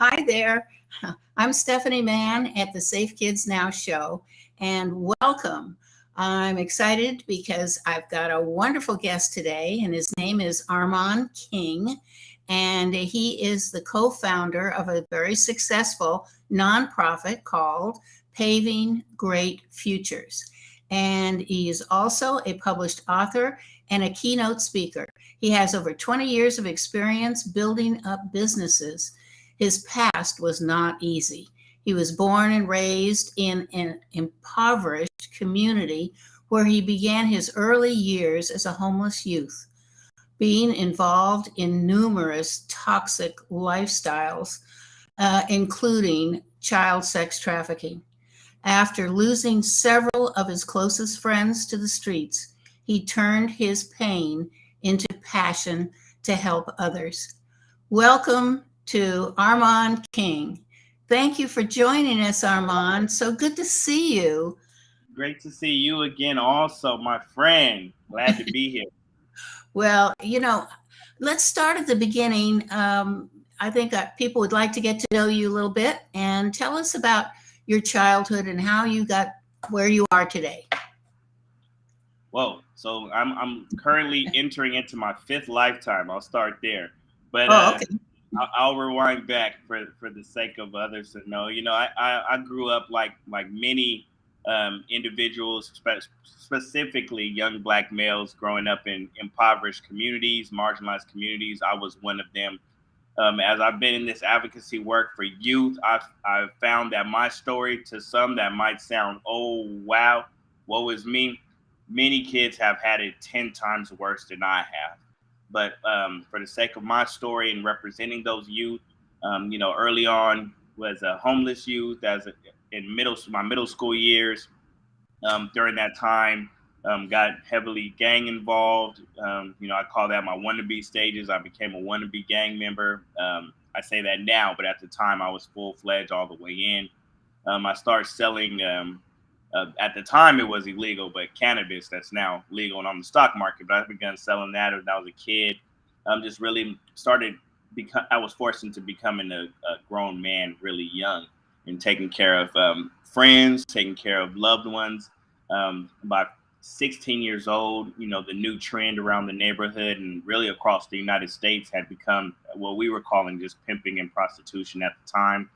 Hi there. I'm Stephanie Mann at the Safe Kids Now show, and welcome. I'm excited because I've got a wonderful guest today, and his name is Armand King, and he is the co-founder of a very successful nonprofit called Paving Great Futures. And he is also a published author and a keynote speaker. He has over 20 years of experience building up businesses. His past was not easy. He was born and raised in an impoverished community where he began his early years as a homeless youth, being involved in numerous toxic lifestyles, including child sex trafficking. After losing several of his closest friends to the streets, he turned his pain into passion to help others. Welcome to Armand King. Thank you for joining us, Armand. So good to see you. Great to see you again also, my friend. Glad to be here. Well, let's start at the beginning. I think people would like to get to know you a little bit and tell us about your childhood and how you got where you are today. Whoa, so I'm currently entering into my fifth lifetime. I'll start there. But Okay. I'll rewind back for the sake of others to know. I grew up like many individuals, specifically young Black males, growing up in impoverished communities, marginalized communities. I was one of them. As I've been in this advocacy work for youth, I've found that my story, to some that might sound, oh wow, woe is me. Many kids have had it 10 times worse than I have. But for the sake of my story and representing those youth, early on was a homeless youth in my middle school years. During that time, got heavily gang involved. I call that my wannabe stages. I became a wannabe gang member. I say that now, but at the time I was full-fledged all the way in. I started selling, at the time it was illegal, but cannabis that's now legal and on the stock market. But I began selling that when I was a kid. Just really I was forced into becoming a grown man really young and taking care of friends, taking care of loved ones. About 16 years old, the new trend around the neighborhood and really across the United States had become what we were calling just pimping and prostitution at the time,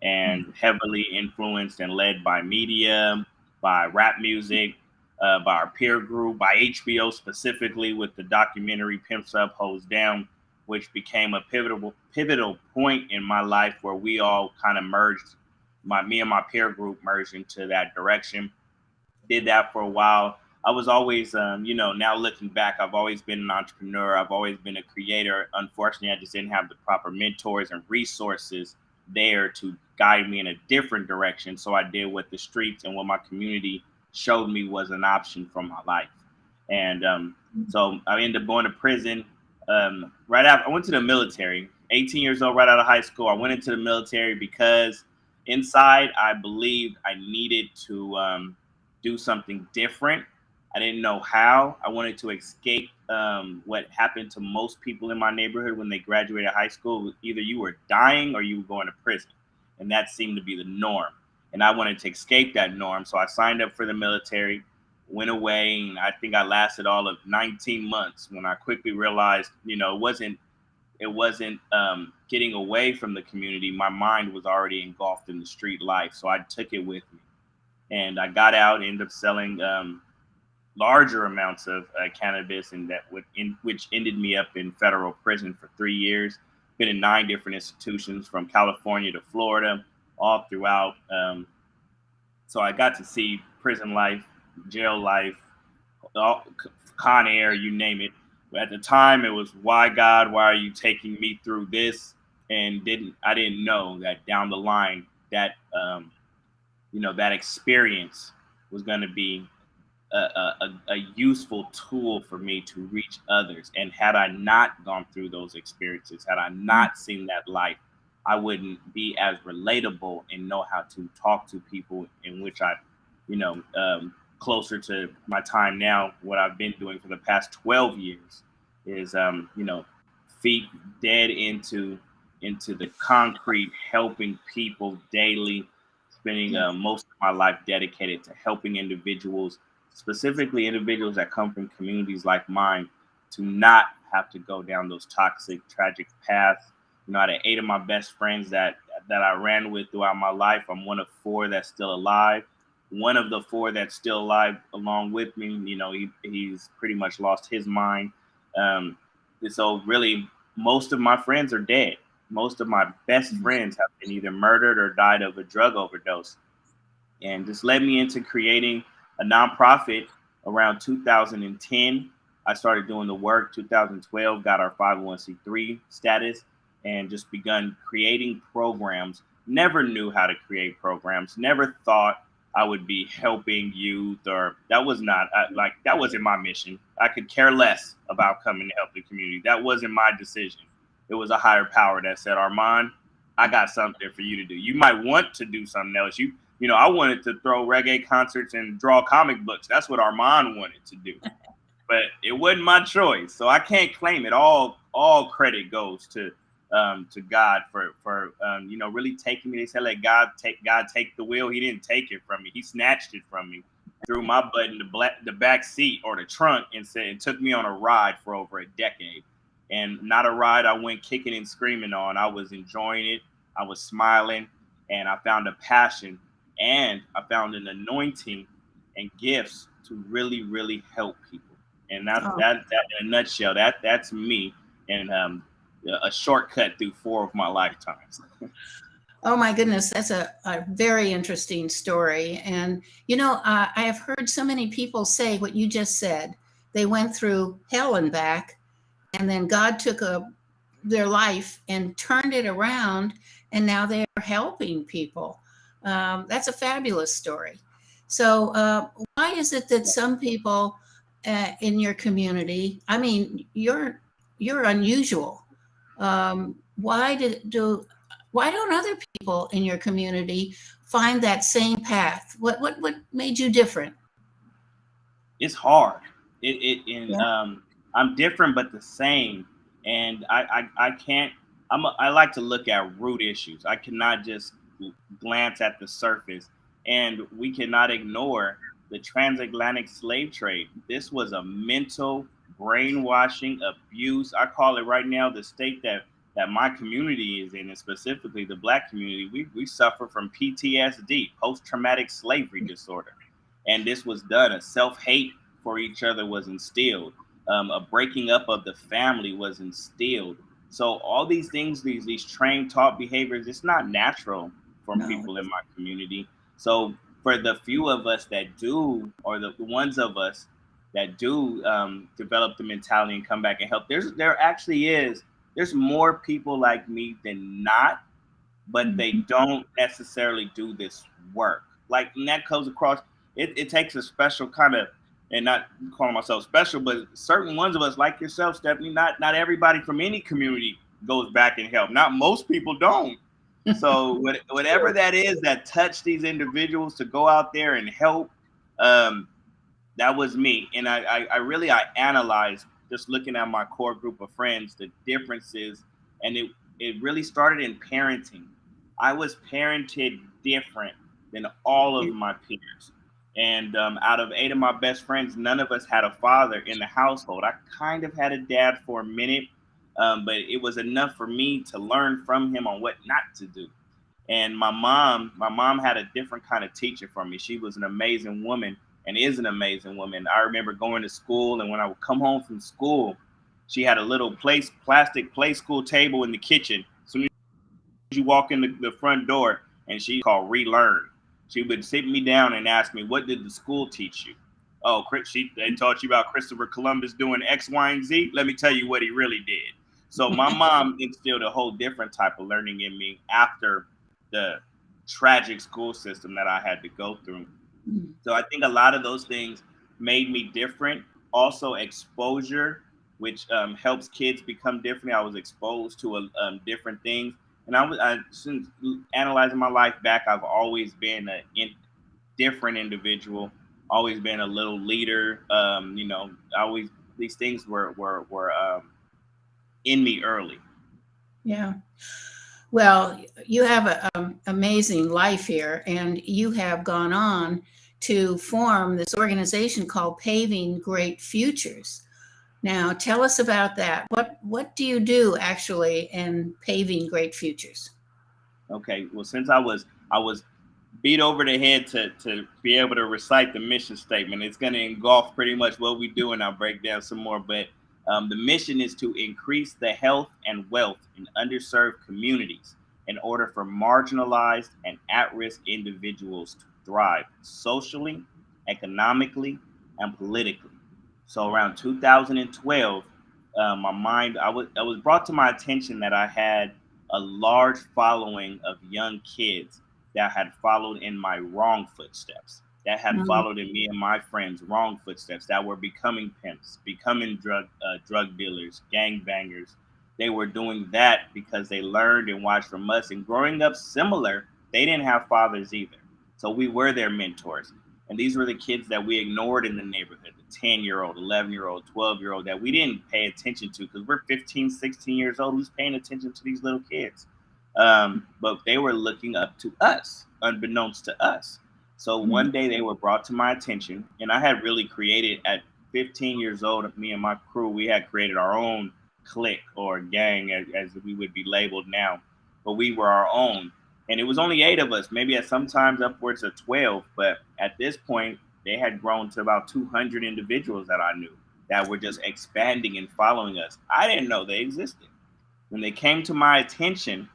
and heavily influenced and led by media, by rap music, by our peer group, by HBO specifically with the documentary Pimps Up, Hoes Down, which became a pivotal point in my life where we all kind of merged. Me and my peer group merged into that direction. Did that for a while. I was always, now looking back, I've always been an entrepreneur. I've always been a creator. Unfortunately, I just didn't have the proper mentors and resources there to guide me in a different direction. So I did what the streets and what my community showed me was an option for my life. And so I ended up going to prison. Right after I went to the military, 18 years old, right out of high school. I went into the military because inside I believed I needed to do something different. I didn't know how. I wanted to escape what happened to most people in my neighborhood when they graduated high school. Either you were dying or you were going to prison. And that seemed to be the norm. And I wanted to escape that norm. So I signed up for the military, went away, and I think I lasted all of 19 months when I quickly realized, it wasn't getting away from the community. My mind was already engulfed in the street life. So I took it with me. And I got out, ended up selling larger amounts of cannabis, and which ended me up in federal prison for 3 years. Been in 9 different institutions from California to Florida, all throughout. So I got to see prison life, jail life, Con Air, you name it. At the time, it was, why God, why are you taking me through this? And I didn't know that down the line that that experience was going to be a useful tool for me to reach others. And had I not gone through those experiences, had I not seen that life, I wouldn't be as relatable and know how to talk to people, in which I, closer to my time now, what I've been doing for the past 12 years is, feet dead into the concrete, helping people daily, spending most of my life dedicated to helping individuals, specifically individuals that come from communities like mine, to not have to go down those toxic, tragic paths. Out of 8 of my best friends that I ran with throughout my life, I'm one of 4 that's still alive. One of the 4 that's still alive along with me, he's pretty much lost his mind. So really, most of my friends are dead. Most of my best friends have been either murdered or died of a drug overdose. And this led me into creating a nonprofit around 2010. I started doing the work. 2012, got our 501c3 status, and just begun creating programs. Never knew how to create programs. Never thought I would be helping youth, or that wasn't my mission. I could care less about coming to help the community. That wasn't my decision. It was a higher power that said, Armand, I got something for you to do. You might want to do something else. I wanted to throw reggae concerts and draw comic books. That's what Armand wanted to do. But it wasn't my choice. So I can't claim it. All credit goes to God for really taking me. They said, let God take the wheel. He didn't take it from me. He snatched it from me, threw my butt in the back seat or the trunk, and took me on a ride for over a decade. And not a ride I went kicking and screaming on. I was enjoying it. I was smiling, and I found a passion, and I found an anointing and gifts to really, really help people. And that in a nutshell, that's me. And a shortcut through 4 of my lifetimes. Oh my goodness, that's a very interesting story. And, I have heard so many people say what you just said. They went through hell and back, and then God took their life and turned it around, and now they're helping people. That's a fabulous story. So why is it that some people in your community, I mean, you're unusual. Why don't other people in your community find that same path? What made you different? It's hard. I'm different but the same, and I can't. I like to look at root issues. I cannot just glance at the surface, and we cannot ignore the transatlantic slave trade. This was a mental brainwashing, abuse. I call it right now the state that my community is in, and specifically the Black community. We suffer from PTSD, post-traumatic slavery disorder. And this was done. A self-hate for each other was instilled. A breaking up of the family was instilled. So all these things, these trained, taught behaviors, it's not natural for people in my community. So for the few of us that do, or the ones of us that do develop the mentality and come back and help, there's more people like me than not, but they don't necessarily do this work. And that comes across, it takes a special kind of, and not calling myself special, but certain ones of us like yourself, Stephanie, not everybody from any community goes back and help. Not most people don't. So whatever that is that touch these individuals to go out there and help, that was me. And I analyzed, just looking at my core group of friends, the differences. And it really started in parenting. I was parented different than all of my peers. And out of 8 of my best friends, none of us had a father in the household. I kind of had a dad for a minute, but it was enough for me to learn from him on what not to do. And my mom had a different kind of teacher for me. She was an amazing woman and is an amazing woman. I remember going to school, and when I would come home from school, she had a little plastic play school table in the kitchen. So you walk in the front door, and she called relearn. She would sit me down and ask me, what did the school teach you? Oh, they taught you about Christopher Columbus doing X, Y, and Z. Let me tell you what he really did. So my mom instilled a whole different type of learning in me after the tragic school system that I had to go through. So I think a lot of those things made me different. Also, exposure, which helps kids become different. I was exposed to different things, and since analyzing my life back, I've always been a different individual. Always been a little leader. Always these things were in me early. Yeah. Well, you have an amazing life here, and you have gone on to form this organization called Paving Great Futures. Now, tell us about that. What do you do actually in Paving Great Futures? Okay, well, since I was beat over the head to be able to recite the mission statement, it's going to engulf pretty much what we do, and I'll break down some more. But the mission is to increase the health and wealth in underserved communities in order for marginalized and at-risk individuals to thrive socially, economically, and politically. So around 2012, I was brought to my attention that I had a large following of young kids that had followed in my wrong footsteps, that had Mm, followed in me and my friends' wrong footsteps, that were becoming pimps, becoming drug dealers, gang bangers. They were doing that because they learned and watched from us. And growing up similar, they didn't have fathers either. So we were their mentors. And these were the kids that we ignored in the neighborhood, the 10-year-old, 11-year-old, 12-year-old that we didn't pay attention to because we're 15, 16 years old. Who's paying attention to these little kids? But they were looking up to us, unbeknownst to us. So mm, one day they were brought to my attention, and I had really created at 15 years old, me and my crew, we had created our own clique or gang, as we would be labeled now, but we were our own. And it was only 8 of us, maybe at sometimes upwards of 12. But at this point, they had grown to about 200 individuals that I knew that were just expanding and following us. I didn't know they existed. When they came to my attention,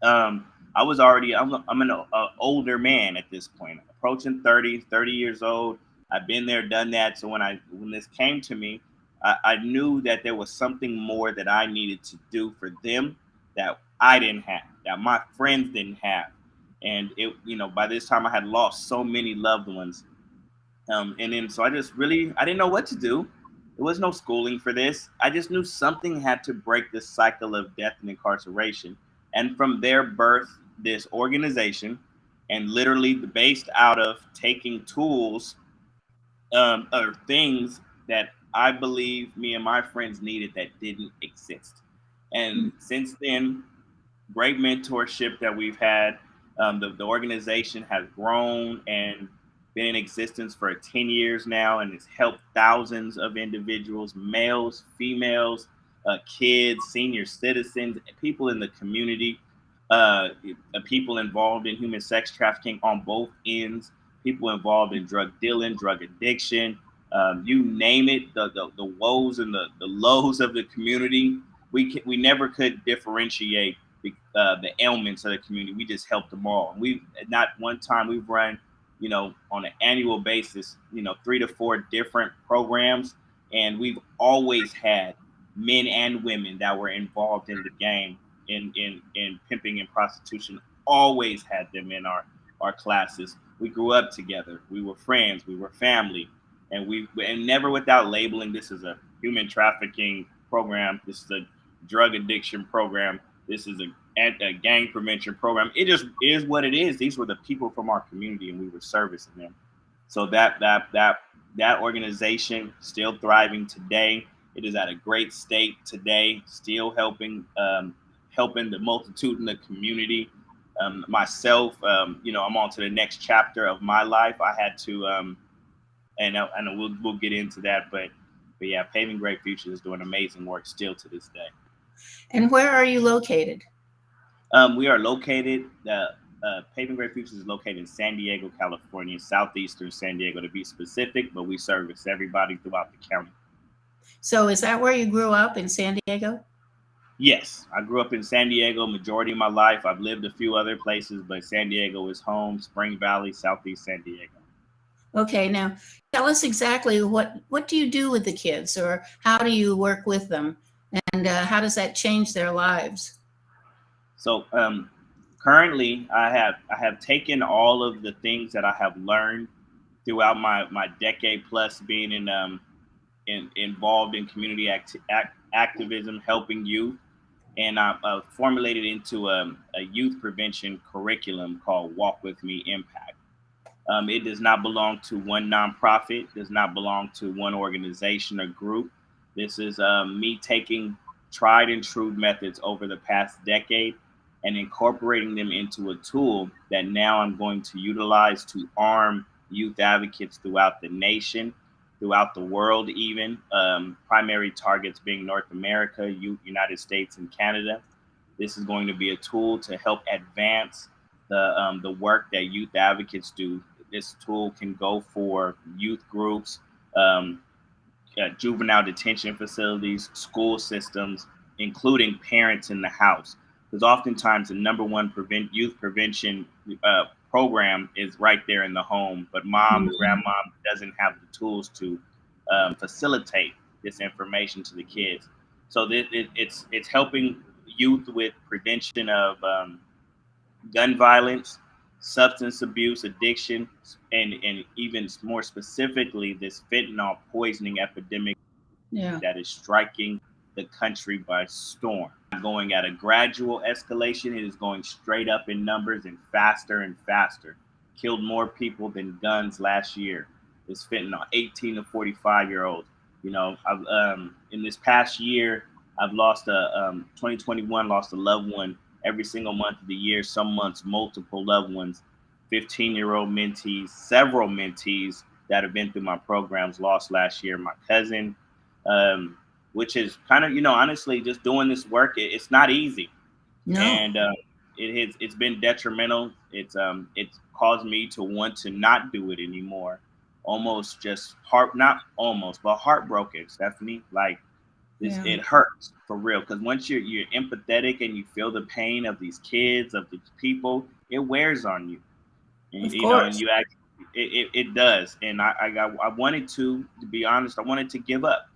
I was already, I'm an older man at this point, approaching 30 years old. I've been there, done that. So when this came to me, I knew that there was something more that I needed to do for them that I didn't have, that my friends didn't have. And by this time I had lost so many loved ones. And then so I didn't know what to do. There was no schooling for this. I just knew something had to break this cycle of death and incarceration. And from there birth this organization, and literally based out of taking tools or things that I believe me and my friends needed that didn't exist. mm, And since then, great mentorship that we've had. The organization has grown and been in existence for 10 years now, and it's helped thousands of individuals, males, females, kids, senior citizens, people in the community, people involved in human sex trafficking on both ends, people involved in drug dealing, drug addiction, you name it, the woes and the lows of the community. We never could differentiate the ailments of the community. We just helped them all. We not one time we've run, on an annual basis, 3 to 4 different programs, and we've always had men and women that were involved in the game in pimping and prostitution. Always had them in our classes. We grew up together. We were friends. We were family, and never without labeling this is a human trafficking program. This is a drug addiction program. This is a gang prevention program. It just is what it is. These were the people from our community, and we were servicing them. So that organization still thriving today. It is at a great state today, still helping the multitude in the community. Myself, I'm on to the next chapter of my life. I had to, and we'll get into that, but yeah, Paving Great Futures is doing amazing work still to this day. And where are you located? We are located. Paving Great Futures is located in San Diego, California, southeastern San Diego to be specific, but we service everybody throughout the county. So is that where you grew up, in San Diego? Yes, I grew up in San Diego majority of my life. I've lived a few other places, but San Diego is home. Spring Valley, southeast San Diego. Okay, now tell us exactly what do you do with the kids, or how do you work with them, and how does that change their lives? So currently, I have taken all of the things that I have learned throughout my decade plus being involved in community activism, helping youth, and I formulated into a youth prevention curriculum called Walk With Me Impact. It does not belong to one nonprofit, does not belong to one organization or group. This is me taking tried and true methods over the past decade and incorporating them into a tool that now I'm going to utilize to arm youth advocates throughout the nation, throughout the world even, primary targets being North America, United States, and Canada. This is going to be a tool to help advance the work that youth advocates do. This tool can go for youth groups, juvenile detention facilities, school systems, including parents in the house. Because oftentimes the number one youth prevention program is right there in the home, but mom and grandma doesn't have the tools to facilitate this information to the kids. So it's helping youth with prevention of gun violence, substance abuse, addiction, and even more specifically, this fentanyl poisoning epidemic that is striking the country by storm. Going at a gradual escalation, it is going straight up in numbers and faster. Killed more people than guns last year. This fentanyl, 18 to 45-year-olds. In this past year, I've lost 2021 lost a loved one every single month of the year, some months multiple loved ones, 15-year-old mentees, several mentees that have been through my programs lost last year. My cousin, which is kind of, honestly, just doing this work, it's not easy. No. And it's been detrimental. It's caused me to want to not do it anymore. Almost just heartbroken, Stephanie. Like, it hurts for real, because once you're empathetic and you feel the pain of these kids, of these people, it wears on you. And, of course. And you actually, it does. And I wanted to be honest, I wanted to give up.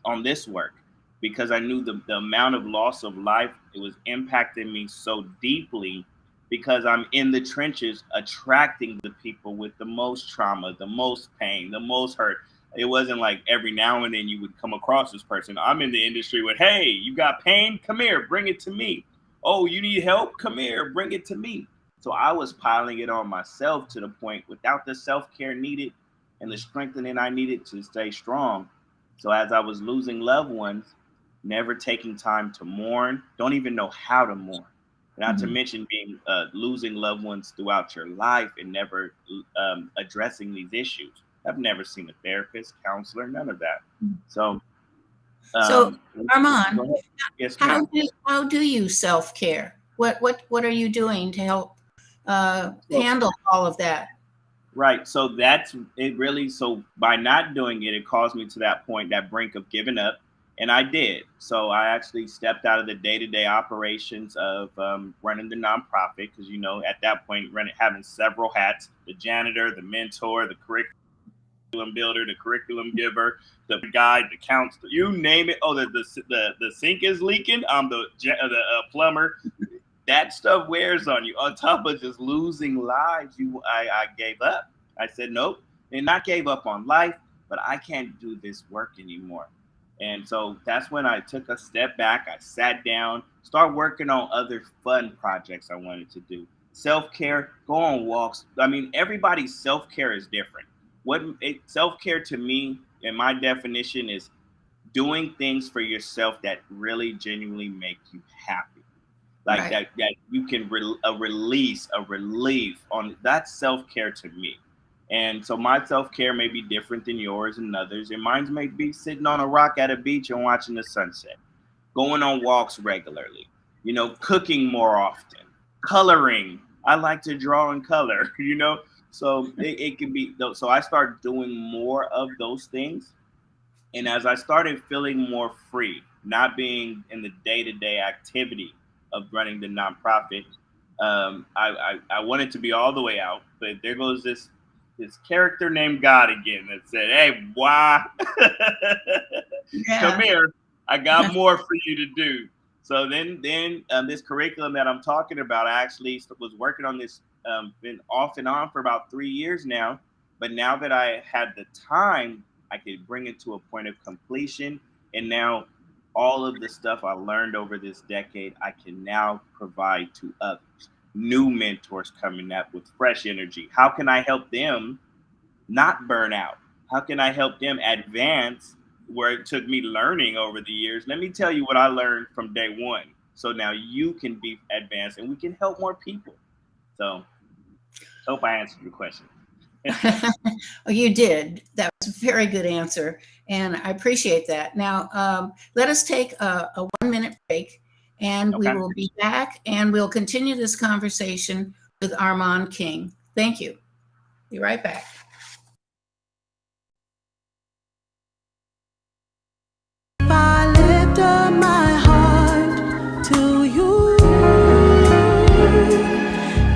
On this work, because I knew the amount of loss of life, it was impacting me so deeply, because I'm in the trenches attracting the people with the most trauma, the most pain, the most hurt. It wasn't like every now and then you would come across this person. I'm in the industry with, hey, you got pain? Come here, bring it to me. Oh, you need help? Come here, bring it to me. So I was piling it on myself to the point without the self-care needed and the strengthening I needed to stay strong. So as I was losing loved ones, never taking time to mourn, don't even know how to mourn. Not to mention being losing loved ones throughout your life and never addressing these issues. I've never seen a therapist, counselor, none of that. So Armand, yes, how do you self-care? What are you doing to help handle all of that? Right. So that's it really. So by not doing it, it caused me to that point, that brink of giving up. And I did. So I actually stepped out of the day-to-day operations of running the nonprofit, because, at that point, having several hats, the janitor, the mentor, the curriculum builder, the curriculum giver, the guide, the counselor, you name it. Oh, the sink is leaking. I'm the plumber. That stuff wears on you. On top of just losing lives, I gave up. I said, nope, and not gave up on life, but I can't do this work anymore. And so that's when I took a step back. I sat down, started working on other fun projects I wanted to do. Self-care, go on walks. I mean, everybody's self-care is different. self-care to me, and my definition is doing things for yourself that really genuinely make you happy, like Right. that you can a relief on. That's self-care to me. And so my self-care may be different than yours and others, and mine may be sitting on a rock at a beach and watching the sunset, going on walks regularly, cooking more often, coloring. I like to draw and color, so it can be. So I start doing more of those things. And as I started feeling more free, not being in the day to day activity of running the nonprofit, I wanted to be all the way out. But there goes this character named God again that said, "Hey, why? Come Yeah. here. I got more for you to do." So then this curriculum that I'm talking about, I actually was working on this, been off and on for about 3 years now. But now that I had the time, I could bring it to a point of completion. And now all of the stuff I learned over this decade, I can now provide to others. New mentors coming up with fresh energy. How can I help them not burn out? How can I help them advance where it took me learning over the years? Let me tell you what I learned from day one. So now you can be advanced and we can help more people. So hope I answered your question. Oh, you did. That was a very good answer, and I appreciate that. Now, let us take a 1 minute break, and we Okay. will be back, and we'll continue this conversation with Armand King. Thank you. Be right back. I lift up my heart to you.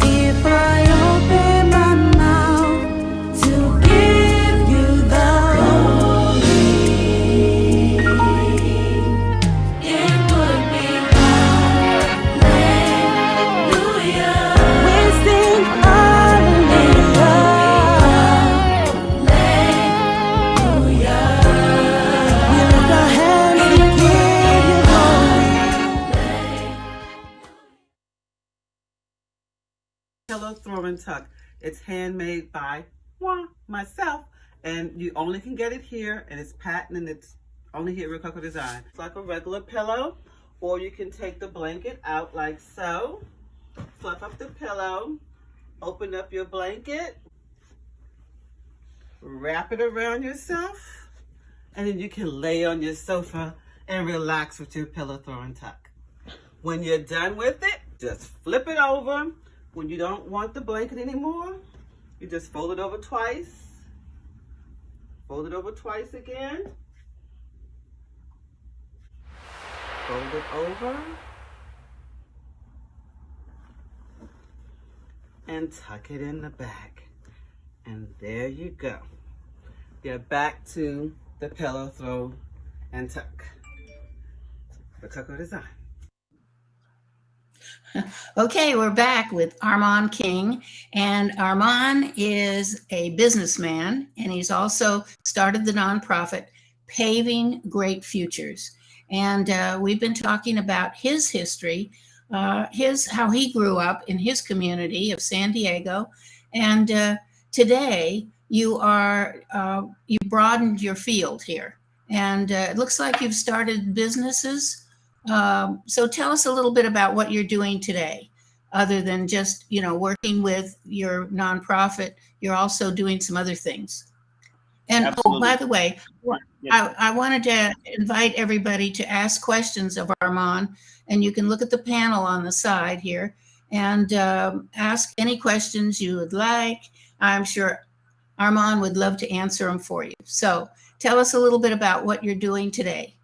If I open my mouth to give you the glory, it would be hallelujah. We sing hallelujah. We lift our hands to give you glory. Pillow Throw and Tuck. It's handmade by myself, and you only can get it here, and it's patent, and it's only here at Rococo Design. It's like a regular pillow, or you can take the blanket out like so, fluff up the pillow, open up your blanket, wrap it around yourself, and then you can lay on your sofa and relax with your Pillow Throw and Tuck. When you're done with it, just flip it over. When you don't want the blanket anymore, you just fold it over twice. Fold it over twice again. Fold it over. And tuck it in the back. And there you go. You're back to the Pillow Throw and Tuck. Rococo Design. Okay, we're back with Armand King, and Armand is a businessman, and he's also started the nonprofit Paving Great Futures. And we've been talking about his history, how he grew up in his community of San Diego, and today you broadened your field here, and it looks like you've started businesses. So tell us a little bit about what you're doing today, other than just, working with your nonprofit. You're also doing some other things. And Absolutely. by the way, Yes. I wanted to invite everybody to ask questions of Armand, and you can look at the panel on the side here and ask any questions you would like. I'm sure Armand would love to answer them for you. So tell us a little bit about what you're doing today.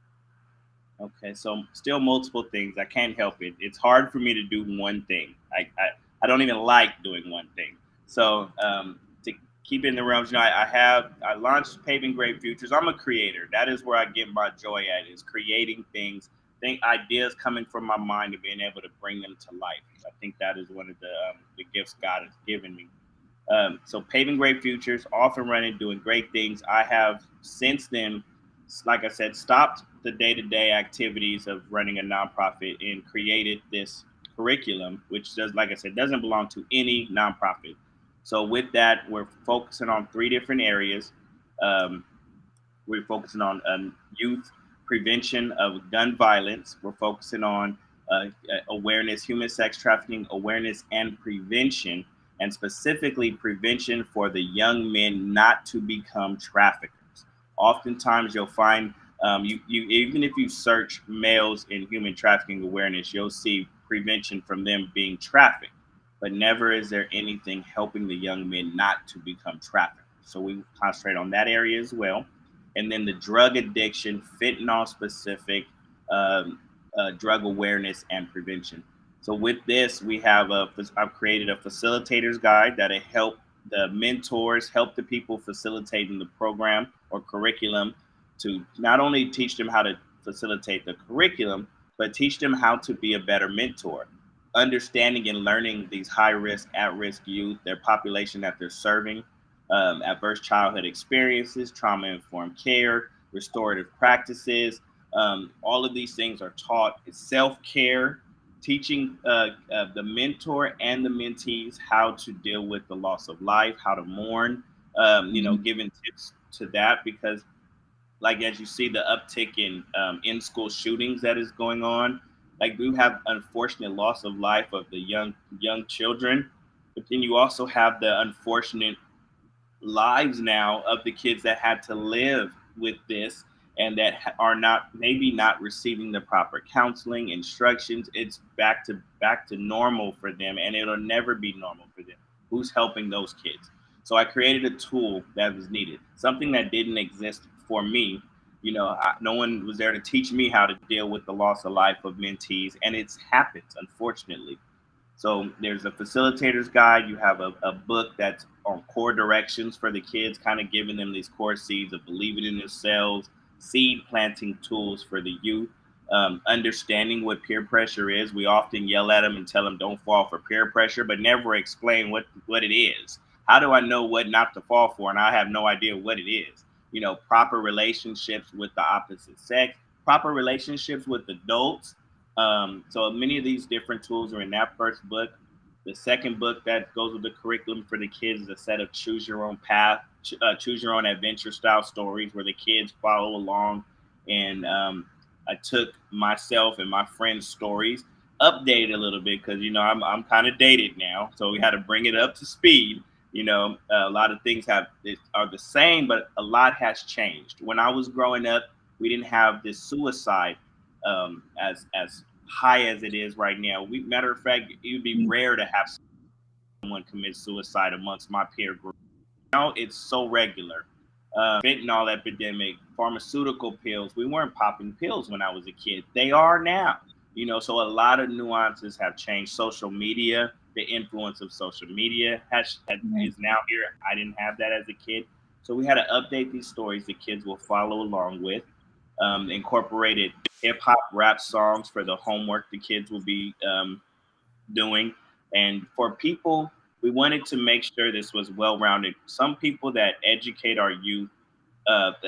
Okay, so still multiple things. I can't help it. It's hard for me to do one thing. I don't even like doing one thing. So to keep it in the realms, I launched Paving Great Futures. I'm a creator. That is where I get my joy at, is creating things, ideas coming from my mind and being able to bring them to life. I think that is one of the gifts God has given me. So Paving Great Futures, off and running, doing great things. I have since then, like I said, stopped the day-to-day activities of running a nonprofit and created this curriculum, which does, like I said, doesn't belong to any nonprofit. So with that, we're focusing on 3 different areas. Um, we're focusing on youth prevention of gun violence. We're focusing on awareness, human sex trafficking awareness and prevention, and specifically prevention for the young men not to become traffickers. Oftentimes, you'll find you even if you search males in human trafficking awareness, you'll see prevention from them being trafficked, but never is there anything helping the young men not to become trafficked. So we concentrate on that area as well. And then the drug addiction, fentanyl specific, drug awareness and prevention. So with this, I've created a facilitator's guide that'll help the mentors, help the people facilitating the program or curriculum to not only teach them how to facilitate the curriculum, but teach them how to be a better mentor, understanding and learning these high risk, at risk youth, their population that they're serving, adverse childhood experiences, trauma informed care, restorative practices. All of these things are taught. It's self care, teaching the mentor and the mentees how to deal with the loss of life, how to mourn, giving tips to that because, like, as you see the uptick in school shootings that is going on, like we have unfortunate loss of life of the young children, but then you also have the unfortunate lives now of the kids that had to live with this and that are not receiving the proper counseling instructions. It's back to normal for them, and it'll never be normal for them. Who's helping those kids? So I created a tool that was needed, something that didn't exist for me. No one was there to teach me how to deal with the loss of life of mentees, and it's happened, unfortunately. So there's a facilitator's guide. You have a book that's on core directions for the kids, kind of giving them these core seeds of believing in themselves, seed planting tools for the youth, understanding what peer pressure is. We often yell at them and tell them don't fall for peer pressure, but never explain what it is. How do I know what not to fall for? And I have no idea what it is. Proper relationships with the opposite sex, proper relationships with adults. So many of these different tools are in that first book. The second book that goes with the curriculum for the kids is a set of choose your own path, choose your own adventure style stories where the kids follow along. And I took myself and my friends' stories, updated a little bit because I'm kind of dated now, so we had to bring it up to speed. A lot of things are the same, but a lot has changed. When I was growing up, we didn't have this suicide as high as it is right now. Matter of fact, it would be rare to have someone commit suicide amongst my peer group. Now it's so regular. Fentanyl epidemic, pharmaceutical pills. We weren't popping pills when I was a kid. They are now. So a lot of nuances have changed. Social media, the influence of social media is now here. I didn't have that as a kid. So we had to update these stories the kids will follow along with. Incorporated hip hop rap songs for the homework the kids will be doing. And for people, we wanted to make sure this was well-rounded. Some people that educate our youth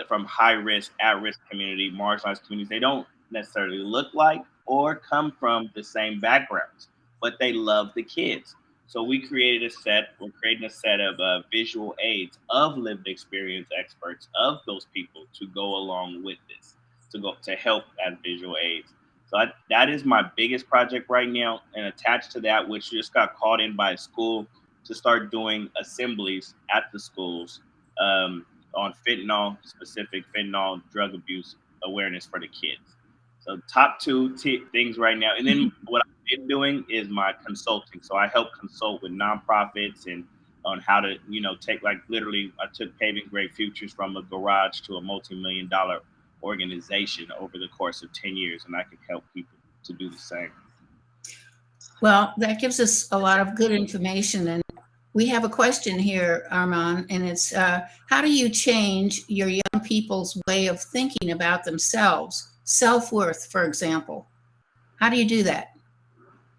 from high risk, at-risk community, marginalized communities, they don't necessarily look like or come from the same backgrounds, but they love the kids. So we're creating a set of visual aids of lived experience experts of those people to go along with this, to help as visual aids. So that is my biggest project right now. And attached to that, which just got called in by a school to start doing assemblies at the schools on specific fentanyl drug abuse awareness for the kids. So top two things right now. And then what I've been doing is my consulting. So I help consult with nonprofits and on how to, literally I took Paving Great Futures from a garage to a multi-million-dollar organization over the course of 10 years. And I can help people to do the same. Well, that gives us a lot of good information. And we have a question here, Armand, and it's how do you change your young people's way of thinking about themselves? Self-worth, for example. How do you do that?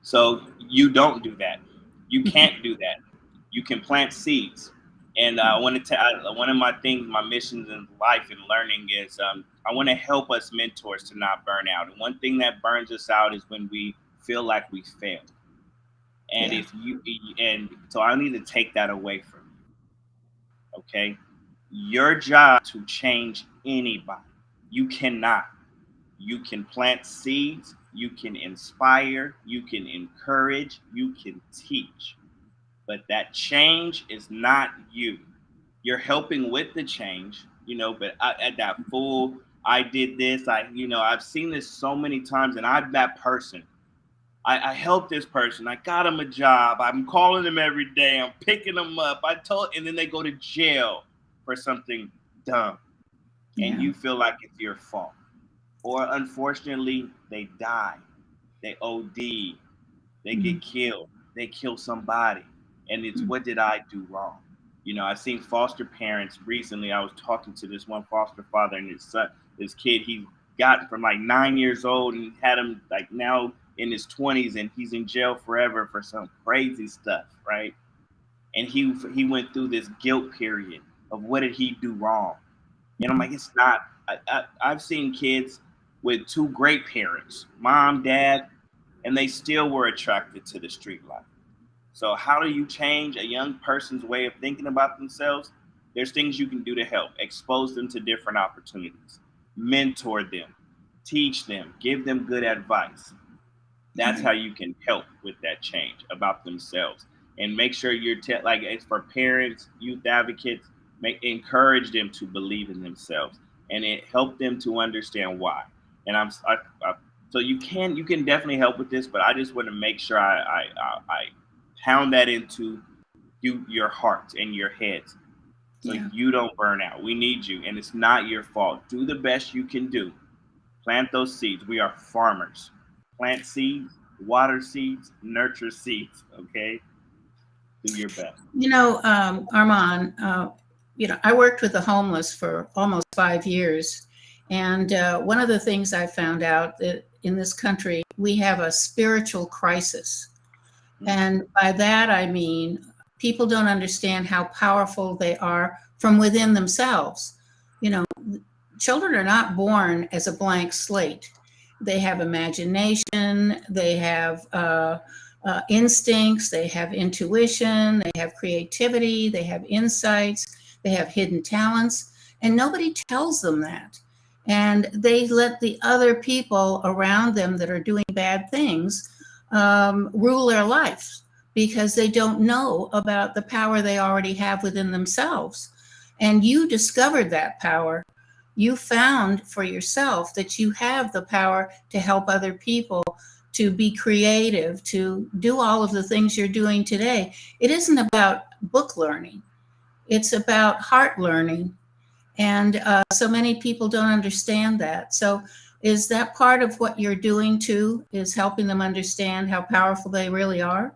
So you don't do that. You can't do that. You can plant seeds. And I wanted to, one of my missions in life and learning is I want to help us mentors to not burn out. And one thing that burns us out is when we feel like we failed. And Yeah. if you, and so I need to take that away from you. Okay. Your job to change anybody. You cannot. You can plant seeds, you can inspire, you can encourage, you can teach. But that change is not you. You're helping with the change, but at that full, I did this, I've seen this so many times, and I'm that person. I helped this person. I got them a job. I'm calling them every day. I'm picking them up. And then they go to jail for something dumb, and Yeah. you feel like it's your fault. Or unfortunately, they die. They OD. They Mm. get killed. They kill somebody. And it's, Mm. what did I do wrong? I've seen foster parents recently. I was talking to this one foster father and his son, this kid he got from like 9 years old and had him like now in his 20s, and he's in jail forever for some crazy stuff, right? And he went through this guilt period of what did he do wrong? And I'm like, it's not. I've seen kids with two great parents, mom, dad, and they still were attracted to the street life. So how do you change a young person's way of thinking about themselves? There's things you can do to help. Expose them to different opportunities. Mentor them. Teach them. Give them good advice. That's Right. how you can help with that change about themselves. And make sure you're like, it's for parents, youth advocates, encourage them to believe in themselves, and it help them to understand why. And so you can definitely help with this, but I just want to make sure I pound that into your hearts and your heads, so Yeah. you don't burn out. We need you, and it's not your fault. Do the best you can do. Plant those seeds. We are farmers. Plant seeds, water seeds, nurture seeds. Okay, do your best. Armand, I worked with the homeless for almost 5 years. And one of the things I found out that in this country, we have a spiritual crisis. And by that, I mean, people don't understand how powerful they are from within themselves. You know, children are not born as a blank slate. They have imagination, they have instincts, they have intuition, they have creativity, they have insights, they have hidden talents, and nobody tells them that. And they let the other people around them that are doing bad things rule their lives because they don't know about the power they already have within themselves. And you discovered that power. You found for yourself that you have the power to help other people, to be creative, to do all of the things you're doing today. It isn't about book learning, it's about heart learning. And so many people don't understand that. So, is that part of what you're doing too? Is helping them understand how powerful they really are?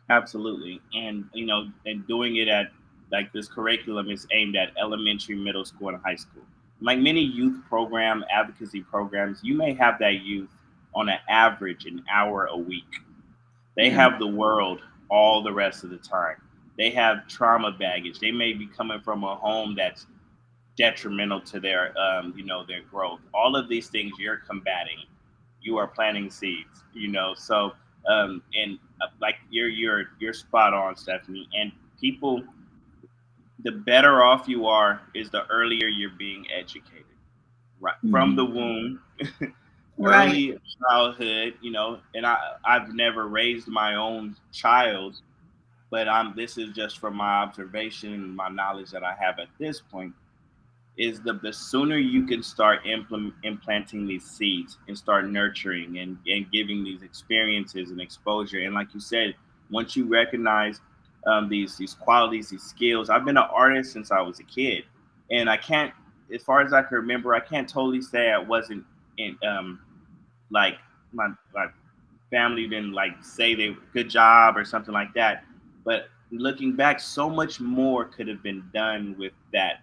Absolutely. And and doing it at, like, this curriculum is aimed at elementary, middle school, and high school. Like many youth program advocacy programs, you may have that youth on an average an hour a week. They Yeah. have the world all the rest of the time. They have trauma baggage. They may be coming from a home that's detrimental to their their growth. All of these things you're combating. You are planting seeds, so and like you're spot on, Stephanie. And people, the better off you are is the earlier you're being educated, right from Mhm. the womb. Right. Early childhood, and I've never raised my own child, but this is just from my observation and my knowledge that I have at this point, is the sooner you can start implanting these seeds and start nurturing and giving these experiences and exposure. And like you said, once you recognize these qualities, these skills. I've been an artist since I was a kid, and I can't, as far as I can remember, I can't totally say I wasn't in like my family didn't like say they good job or something like that. But looking back, so much more could have been done with that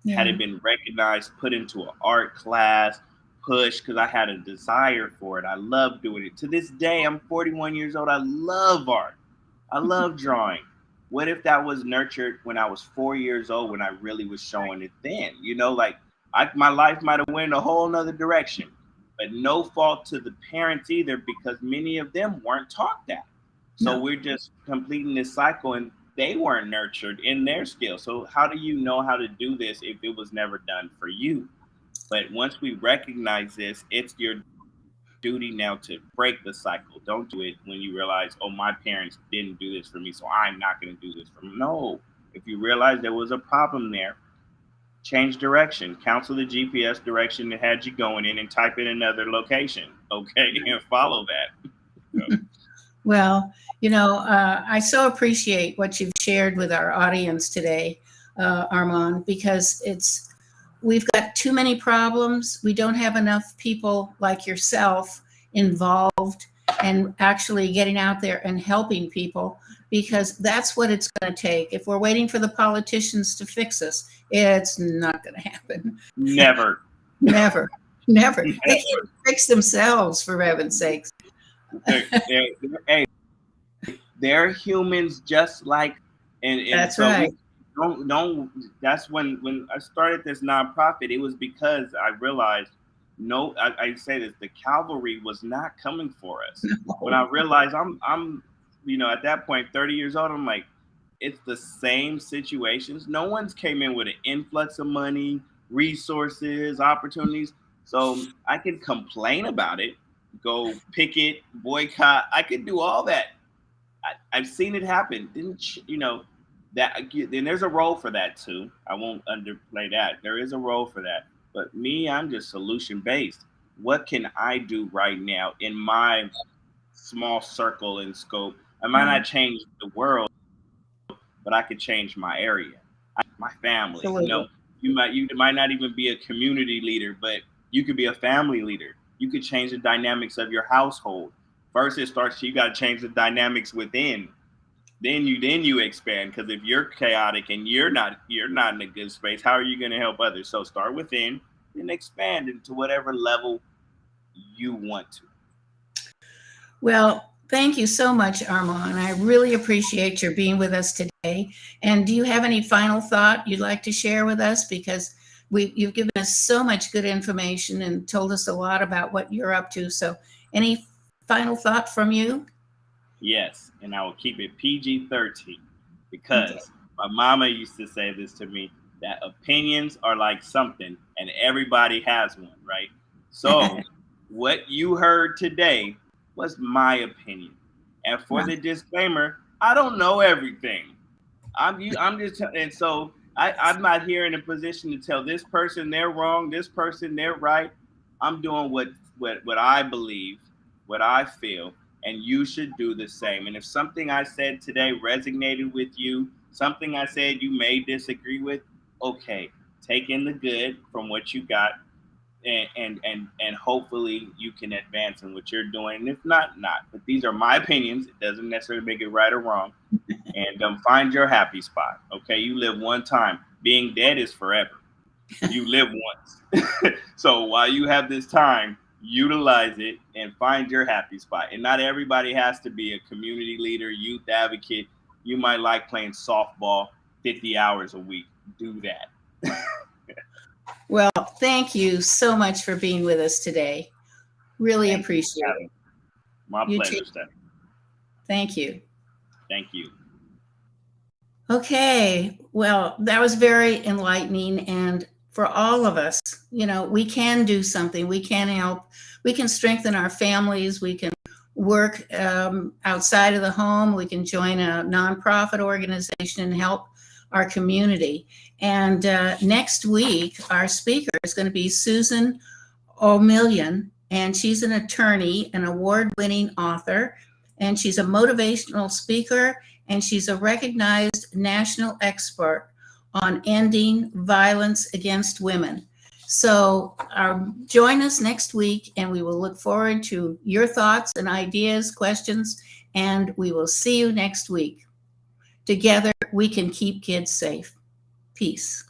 had Yeah. it been recognized, put into an art class, pushed, because I had a desire for it. I love doing it. To this day, I'm 41 years old. I love art. I love drawing. What if that was nurtured when I was 4 years old, when I really was showing it then? Like my life might have went a whole nother direction, but no fault to the parents either, because many of them weren't taught that. So No. we're just completing this cycle, and they weren't nurtured in their skills. So how do you know how to do this if it was never done for you? But once we recognize this, it's your duty now to break the cycle. Don't do it when you realize, oh, my parents didn't do this for me, so I'm not going to do this for them. No. If you realize there was a problem there, change direction. Cancel the GPS direction that had you going in and type in another location. Okay, and follow that. So, Well, I so appreciate what you've shared with our audience today, Armand, because we've got too many problems. We don't have enough people like yourself involved and actually getting out there and helping people, because that's what it's going to take. If we're waiting for the politicians to fix us, it's not going to happen. never. Never. They can't fix themselves, for heaven's sakes. Hey, they're humans just like, and That's so right. don't. That's when I started this nonprofit. It was because I realized, I say this: the cavalry was not coming for us. When I realized I'm at that point, 30 years old, I'm like, it's the same situations. No one's came in with an influx of money, resources, opportunities. So I could complain about it, go picket, boycott. I could do all that. I've seen it happen. That? Then there's a role for that too. I won't underplay that. There is a role for that. But me, I'm just solution based. What can I do right now in my small circle and scope? I might not change the world, but I could change my area, my family. Absolutely. You might not even be a community leader, but you could be a family leader. You could change the dynamics of your household. First, you got to change the dynamics within. Then you expand, because if you're chaotic and you're not in a good space, how are you going to help others? So start within and expand into whatever level you want to. Well, thank you so much, Armand. I really appreciate your being with us today. And do you have any final thought you'd like to share with us? Because you've given us so much good information and told us a lot about what you're up to. So any final thought from you? Yes, and I will keep it PG-13, because my mama used to say this to me, that opinions are like something and everybody has one, right? So what you heard today was my opinion. And for the disclaimer, I don't know everything. I'm not here in a position to tell this person they're wrong, this person they're right. I'm doing what I believe, what I feel, and you should do the same. And if something I said today resonated with you, something I said you may disagree with, okay, take in the good from what you got, and hopefully you can advance in what you're doing. And if not. But these are my opinions. It doesn't necessarily make it right or wrong. And find your happy spot. Okay, you live one time. Being dead is forever. You live once. So while you have this time, utilize it and find your happy spot. And not everybody has to be a community leader, youth advocate. You might like playing softball 50 hours a week. Do that. Well, thank you so much for being with us today. Really appreciate it. My You pleasure, too. Stephanie. Thank you. Thank you. Okay, well, that was very enlightening. And for all of us, we can do something. We can help. We can strengthen our families. We can work outside of the home. We can join a nonprofit organization and help our community. And next week, our speaker is going to be Susan O'Million, and she's an attorney, an award-winning author, and she's a motivational speaker, and she's a recognized national expert on ending violence against women. So join us next week, and we will look forward to your thoughts and ideas, questions, and we will see you next week. Together, we can keep kids safe. Peace.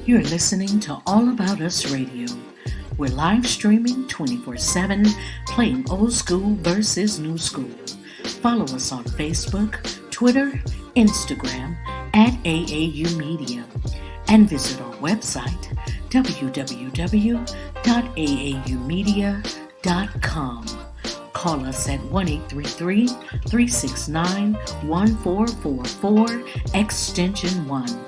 You're listening to All About Us Radio. We're live streaming 24/7, playing old school versus new school. Follow us on Facebook, Twitter, Instagram, at AAU Media, and visit our website, www.aaumedia.com. Call us at 1-833-369-1444, extension 1,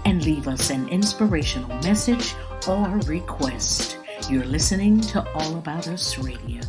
and leave us an inspirational message or request. You're listening to All About Us Radio.